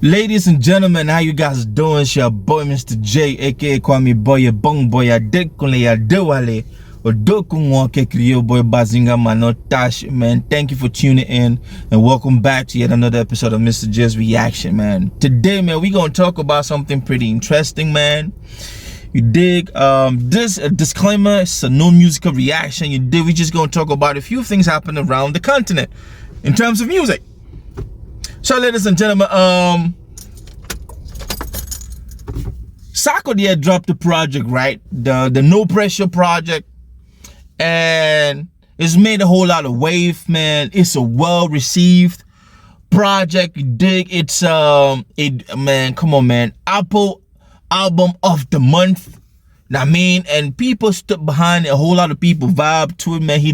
Ladies and gentlemen, how you guys doing? It's your boy Mr. J, aka Kwame Boy, your bong boy, ya dekule ya dewale, or dokungwa kekriyo boy bazinga manotash, man. Thank you for tuning in and welcome back to yet another episode of Mr. J's Reaction, man. Today, man, we gonna talk about something pretty interesting, man. You dig? This disclaimer, it's a no musical reaction. You dig? We just gonna talk about a few things happening around the continent in terms of music. So, ladies and gentlemen, Sarkodie dropped the project, right? The No Pressure project, and it's made a whole lot of wave, man. It's a well-received project. You dig? It's man, come on, man. Apple album of the month. I mean, and people stood behind it. A whole lot of people vibe to it, man. He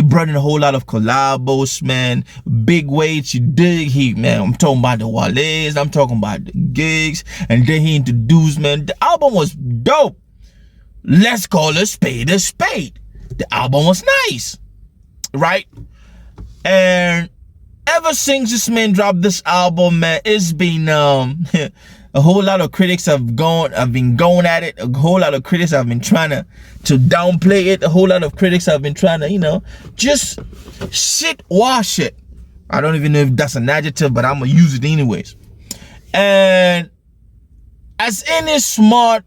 brought in a whole lot of collabos, man. Big weights, you dig? I'm talking about the Wale's, I'm talking about the gigs, and then he introduced, man. The album was dope. Let's call a spade a spade. The album was nice, right? And ever since this man dropped this album, man, it's been a whole lot of critics have been going at it. A whole lot of critics have been trying to downplay it. A whole lot of critics have been trying to, just shit wash it. I don't even know if that's an adjective, but I'm gonna use it anyways. And as any smart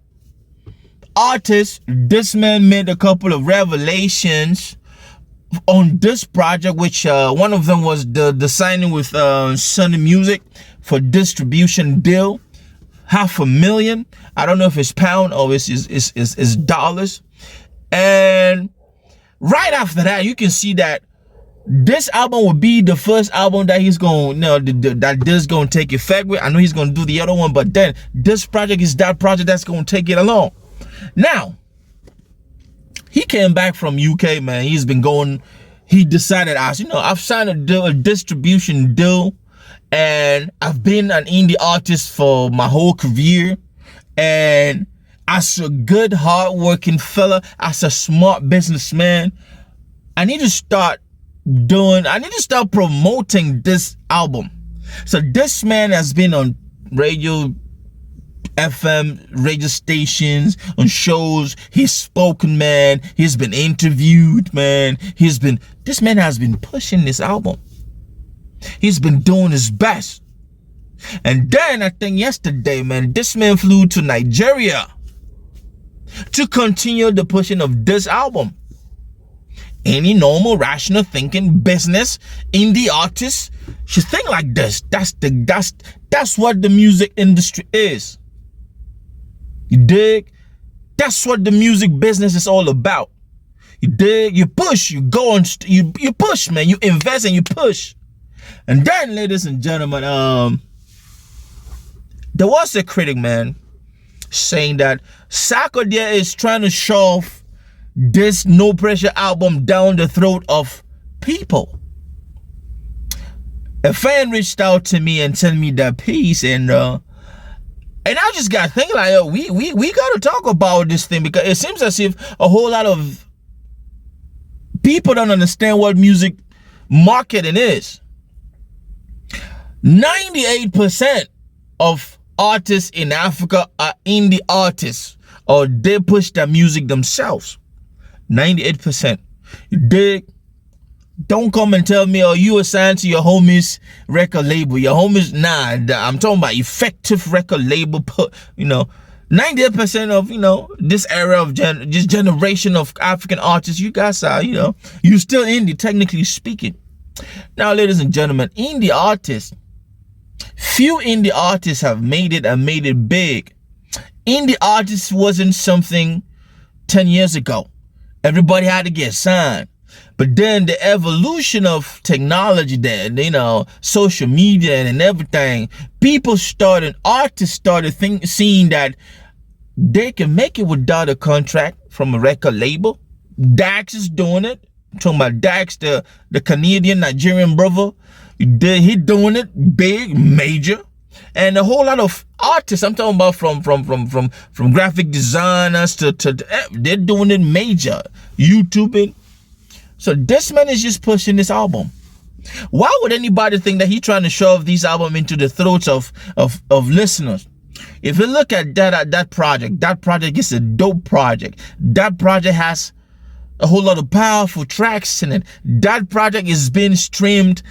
artist, this man made a couple of revelations on this project, which one of them was the signing with Sony Music for distribution deal. $500,000. I don't know if it's pound or it's dollars. And right after that, you can see that this album will be the first album that he's going, that this going to take effect with. I know he's going to do the other one, but then this project is that project that's going to take it along. Now, he came back from UK, man. He decided, I've signed a distribution deal, and I've been an indie artist for my whole career. And as a good, hardworking fella, as a smart businessman, I need to start promoting this album. So this man has been on radio, FM, radio stations, on shows. He's spoken, man. He's been interviewed, man. This man has been pushing this album. He's been doing his best. And then I think yesterday, man, this man flew to Nigeria to continue the pushing of this album. Any normal, rational thinking business indie artist should think like this. That's what the music industry is. You dig? That's what the music business is all about. You dig? You push, you go on, you push, man. You invest and you push. And then, ladies and gentlemen, there was a critic, man, saying that Sarkodie is trying to shove this No Pressure album down the throat of people. A fan reached out to me and sent me that piece, and I just got thinking, like, yo, we got to talk about this thing, because it seems as if a whole lot of people don't understand what music marketing is. 98% of artists in Africa are indie artists, or they push their music themselves. 98%. You dig? Don't come and tell me, oh, you assigned to your homie's record label. Your homies, nah, I'm talking about effective record label. 98% of, this era of this generation of African artists, you guys are, you're still indie, technically speaking. Now, ladies and gentlemen, indie artists, few indie artists have made it and made it big. Indie artists wasn't something 10 years ago. Everybody had to get signed. But then the evolution of technology, social media and everything, artists started seeing that they can make it without a contract from a record label. Dax is doing it. I'm talking about Dax, the Canadian Nigerian brother. He doing it big, major. And a whole lot of artists, I'm talking about from graphic designers to they're doing it major. YouTubing. So this man is just pushing this album. Why would anybody think that he's trying to shove these albums into the throats of listeners? If you look at that project is a dope project. That project has a whole lot of powerful tracks in it. That project is being streamed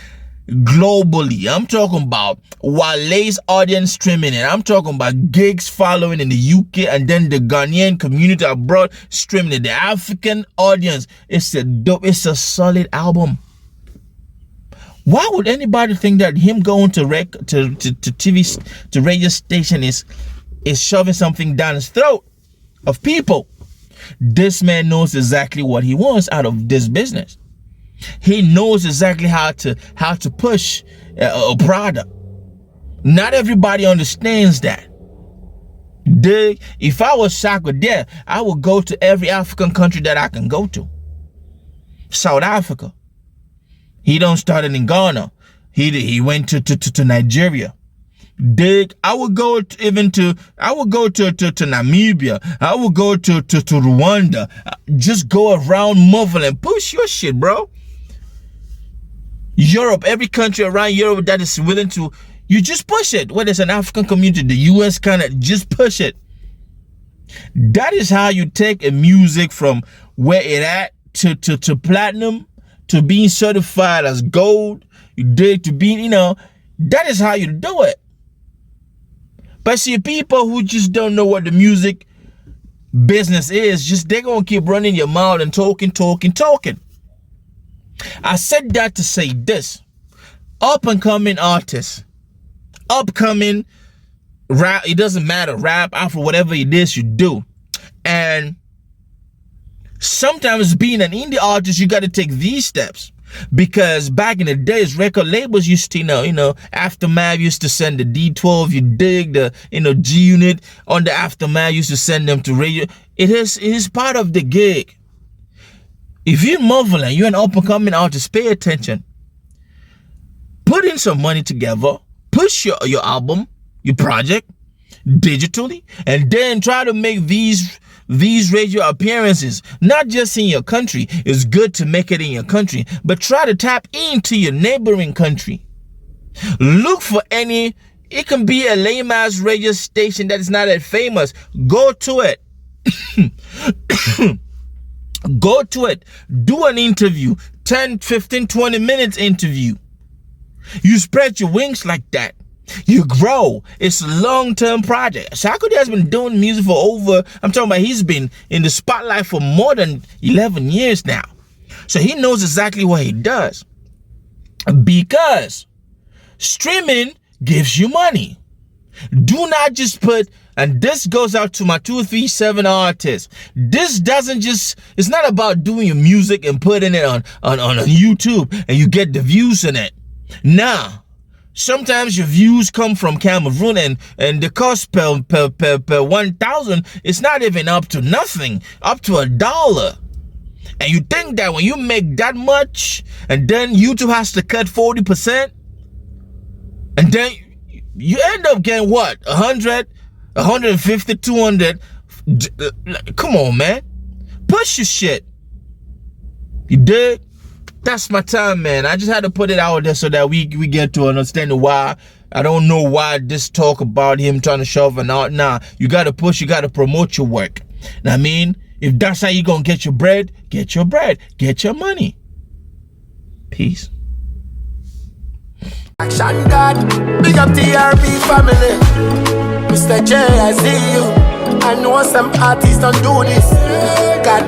globally. I'm talking about Wale's audience streaming it. I'm talking about gigs following in the UK, and then the Ghanaian community abroad streaming it. The African audience. It's a solid album. Why would anybody think that him going to TV to radio station is shoving something down his throat of people? This man knows exactly what he wants out of this business. He knows exactly how to push a product. Not everybody understands that. If I was Sarkodie, I would go to every African country that I can go to. South Africa. He don't start it in Ghana. He went to Nigeria. I would go to Namibia. I would go to Rwanda. Just go around moving and push your shit, bro. Europe, every country around Europe that is willing to, you just push it. Whether it's an African community, the US kind of, just push it. That is how you take a music from where it at to platinum, to being certified as gold, to being, that is how you do it. But see, people who just don't know what the music business is, they're going to keep running your mouth and talking. I said that to say this. Up and coming artists, upcoming rap, it doesn't matter, rap, afro, whatever it is you do. And sometimes being an indie artist, you got to take these steps. Because back in the days, record labels used to, Aftermath used to send the D12, you dig, the, G Unit on the Aftermath used to send them to radio. It is part of the gig. If you're marveling, you're an up-and-coming artist, pay attention. Put in some money together, push your album, your project, digitally, and then try to make these radio appearances, not just in your country. It's good to make it in your country, but try to tap into your neighboring country. Look for it can be a lame-ass radio station that is not that famous. Go to it. Go to it. Do an interview. 10, 15, 20 minutes interview. You spread your wings like that. You grow. It's a long-term project. Sarkodie has been doing music for he's been in the spotlight for more than 11 years now. So he knows exactly what he does. Because streaming gives you money. Do not just put, and this goes out to my 237 artists. This doesn't it's not about doing your music and putting it on YouTube and you get the views in it. Nah. Sometimes your views come from Cameroon and the cost per 1,000 is not even up to nothing, up to $1. And you think that when you make that much and then YouTube has to cut 40%, and then you end up getting what? 100, 150, 200. Come on, man. Push your shit. You dig? That's my time, man. I just had to put it out there so that we get to understand why. I don't know why this talk about him trying to shove and out. Nah, you got to push. You got to promote your work. Now, I mean, if that's how you going to get your bread, get your bread. Get your money. Peace. Action God, big up TRB family. Misterjaay, I see you. I know some artists don't do this. God